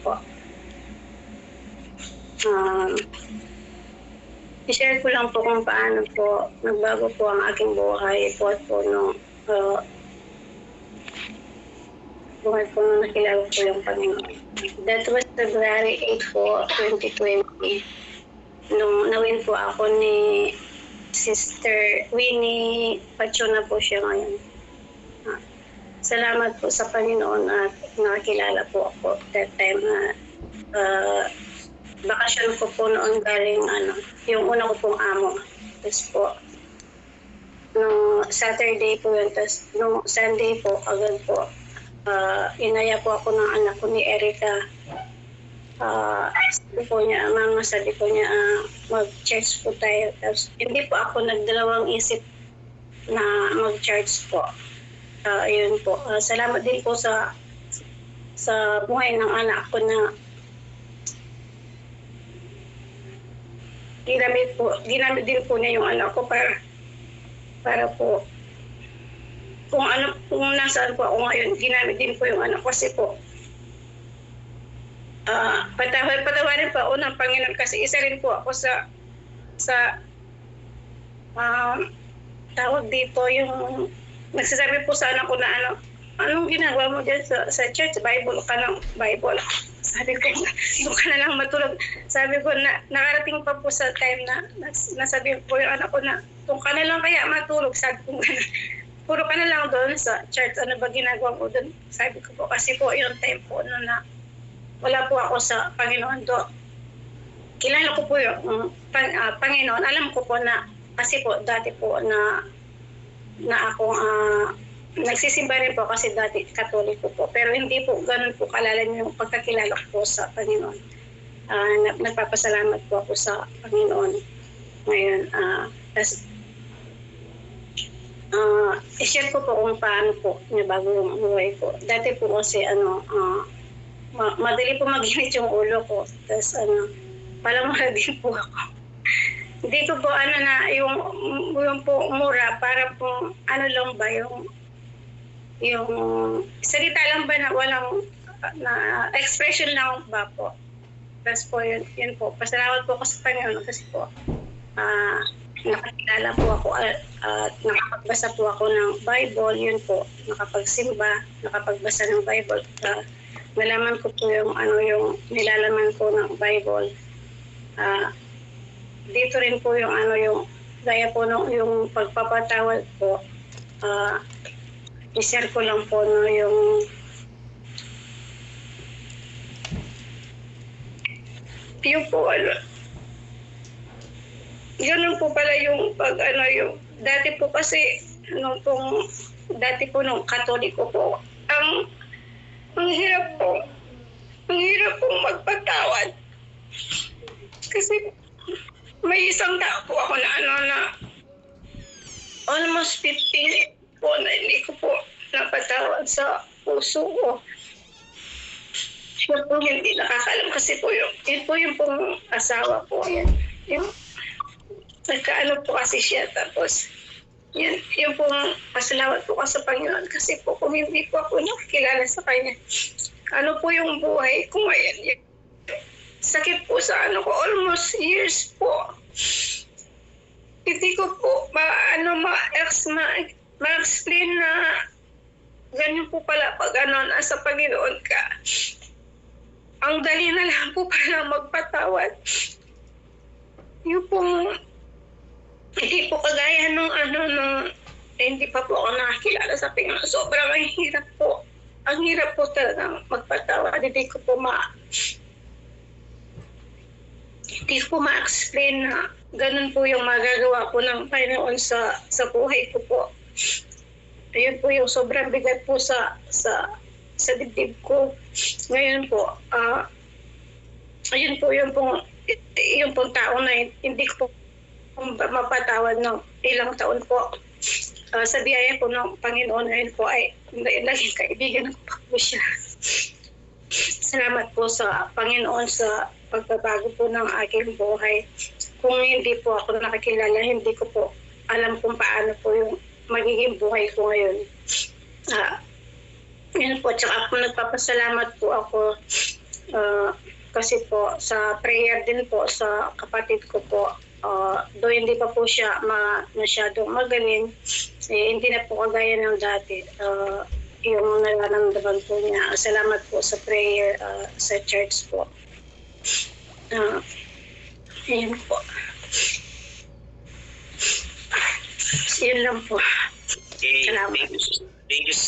po. I-share ko lang po kung paano po nagbago po ang aking buhay po nung buhay po nung nakilala po yung Panginoon. That was February 8 po, 2020. Nung nawin po ako ni Sister Winnie Pachona po siya ngayon. Salamat po sa Panginoon at nakakilala po ako that time na bakasyon ko po noon galing yung una ko pong amo. Tapos po, nung Saturday po yun, tapos nung Sunday po, agad po, inaya po ako ng anak ko ni Erica. Sabi ko niya, mag-church po tayo. Tapos hindi po ako nagdalawang isip na mag-church po. Yun po. Salamat din po sa buhay ng anak ko na ginamit din po niya yung anak ko para po kung nasaan po ako ngayon, ginamit din po yung anak ko kasi po patawarin pa ako ng Panginoon kasi isa rin po ako sa tawag dito yung nagsasabi po sa anak ko na anong ginagawa mo dyan sa church? Bible ka ng Bible. Sabi ko, doon ka na lang matulog. Sabi ko, nakarating pa po sa time na nasabi po yung anak ko na, doon ka na lang kaya matulog. Sabi ko, puro ka na lang doon sa church. Ano ba ginagawa mo doon? Sabi ko po, kasi po yung time po na wala po ako sa Panginoon do. Kilala ko po yung Panginoon. Alam ko po na, kasi po dati po na akong nagsisimba rin po kasi dati Katoliko po. Pero hindi po ganun po kalalim yung pagkakilala ko po sa Panginoon. Nagpapasalamat po ako sa Panginoon. Ngayon, i-share ko po kung paano po bago yung buhay ko. Dati po kasi madali po maginit yung ulo ko. Tapos palamara din po ako. Hindi ko po yung po mura para po lang ba yung salita lang ba na walang expression lang ba po. Tapos po yun po. Pasalamat po ako sa Panginoon kasi po nakakilala po ako at nakapagbasa po ako ng Bible. Yun po, nakapagsimba, nakapagbasa ng Bible. Nalaman ko po yung nilalaman ko ng Bible. Dito rin po yung yung gaya po yung pagpapatawad po. I-share ko lang po yung po ganun po pala yung yung dati po kasi dati po nung Katoliko po ang hirap pong magpatawad kasi may isang tao po ako na almost 15 po na hindi ko po napatawad sa puso ko. Siya po hindi nakakalam kasi po yun po yung pong asawa po yan. Nagkaano po kasi siya tapos yung pong pasalamat po kasi sa Panginoon kasi po kung hindi po ako nakakilala sa kanya. Ano po yung buhay ko ngayon? Sakit po sa ko almost years po. Hindi ko po ma-explain na ganyan po pala pag nasa Panginoon ka. Ang dali na lang po pala magpatawad. Yung pong hindi po kagaya nung hindi pa po ako nakakilala sa Panginoon. Sobrang ang hirap po. Ang hirap po talaga magpatawad. Hindi ko po ma-explain na ganun po yung magagawa po ng Panginoon sa buhay ko po. Ayun po yung sobrang bigat po sa dibdib ko. Ngayon po, ayun po yung pong tao na hindi ko po mapatawad ng ilang taon po. Sa biyaya po ng Panginoon ngayon po ay naging kaibigan ko po siya. Salamat po sa Panginoon sa pagbabago po ng aking buhay. Kung hindi po ako nakakilala, hindi ko po alam kung paano po yung magiging buhay ko ngayon. Yun po, tsaka po nagpapasalamat po ako Kasi po sa prayer din po sa kapatid ko po, do hindi pa po siya masyadong magaling, hindi na po kagaya ng dati. Yung nararamdaman po niya. Salamat po sa prayer sa church po. Ayun po. Yun lang po. Okay, Salamat. thank you.